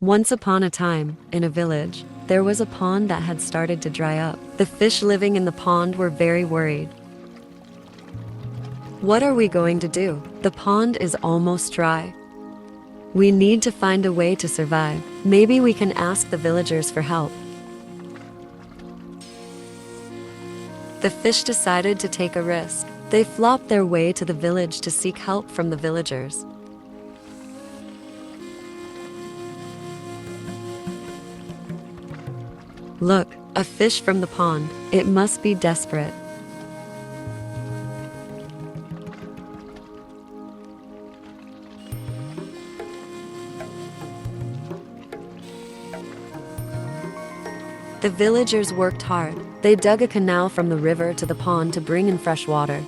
Once upon a time, in a village, there was a pond that had started to dry up. The fish living in the pond were very worried. What are we going to do? The pond is almost dry. We need to find a way to survive. Maybe we can ask the villagers for help. The fish decided to take a risk. They flopped their way to the village to seek help from the villagers. Look, a fish from the pond. It must be desperate. The villagers worked hard. They dug a canal from the river to the pond to bring in fresh water.